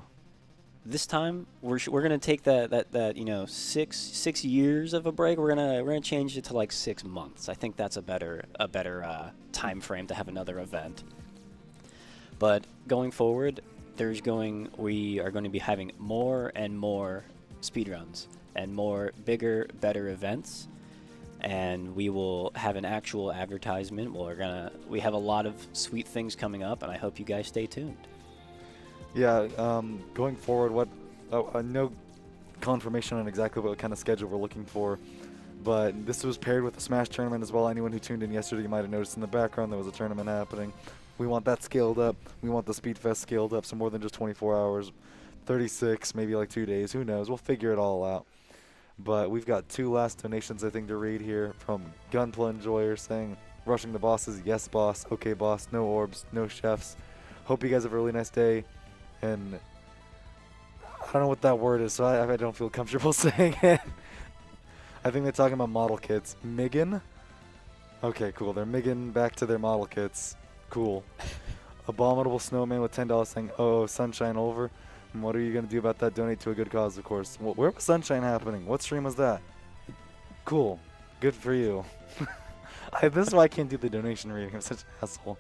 S2: this time we're gonna take that 6 years of a break. We're gonna change it to like 6 months. I think that's a better time frame to have another event. But going forward, we are going to be having more and more speedruns and more bigger, better events, and we will have an actual advertisement. We have a lot of sweet things coming up, and I hope you guys stay tuned.
S4: Yeah, going forward, no confirmation on exactly what kind of schedule we're looking for, but this was paired with a Smash tournament as well. Anyone who tuned in yesterday, you might have noticed in the background there was a tournament happening. We want that scaled up. We want the SpeedFest scaled up, so more than just 24 hours, 36, maybe like 2 days. Who knows? We'll figure it all out. But we've got 2 last donations, I think, to read here from Gunpla Enjoyer saying, rushing the bosses, yes boss, okay boss, no orbs, no chefs. Hope you guys have a really nice day. And I don't know what that word is, so I don't feel comfortable saying it. I think they're talking about model kits. Miggin? Okay, cool. They're miggin back to their model kits. Cool. Abominable Snowman with $10 saying, oh, sunshine over. And what are you going to do about that? Donate to a good cause, of course. Where was sunshine happening? What stream was that? Cool. Good for you. This is why I can't do the donation reading. I'm such an asshole.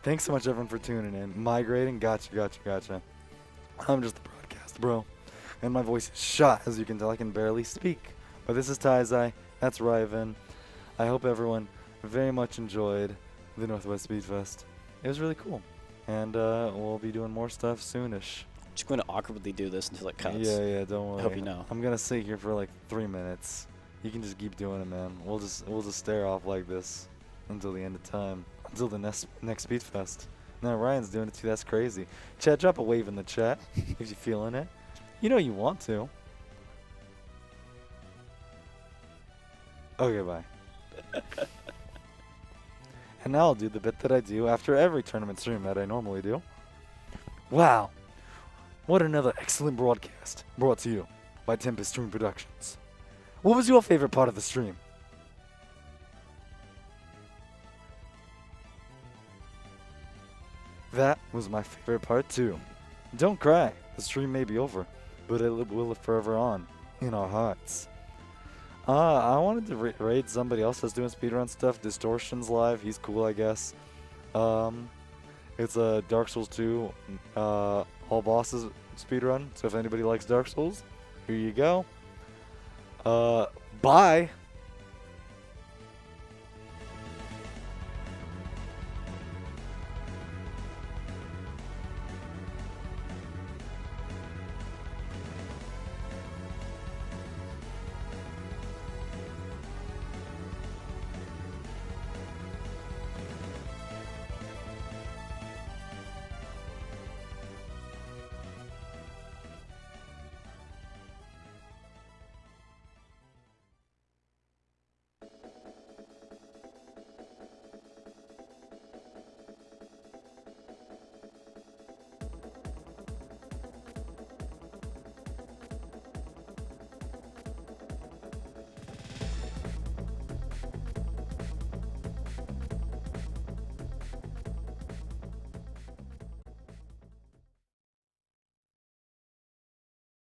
S4: Thanks so much, everyone, for tuning in. Migrating, gotcha. I'm just the broadcast, bro. And my voice is shot, as you can tell. I can barely speak. But this is Taizai. That's Ryvan. I hope everyone very much enjoyed the NorthWest SpeedFest. It was really cool. And we'll be doing more stuff soonish.
S2: I'm just going to awkwardly do this until it cuts.
S4: Yeah, don't worry.
S2: I hope you know.
S4: I'm going to sit here for like 3 minutes. You can just keep doing it, man. We'll just stare off like this until the end of time. Until the next SpeedFest. No, Ryan's doing it too. That's crazy. Chat, drop a wave in the chat if you're feeling it. You know you want to. Okay, bye. And now I'll do the bit that I do after every tournament stream that I normally do. Wow. What another excellent broadcast brought to you by Tempest Stream Productions. What was your favorite part of the stream? That was my favorite part too. Don't cry, the stream may be over, but it will live forever on in our hearts. I wanted to raid somebody else that's doing speedrun stuff. Distortion's live, he's cool, I guess. It's a Dark Souls 2 all bosses speedrun, so if anybody likes Dark Souls, here you go. Bye.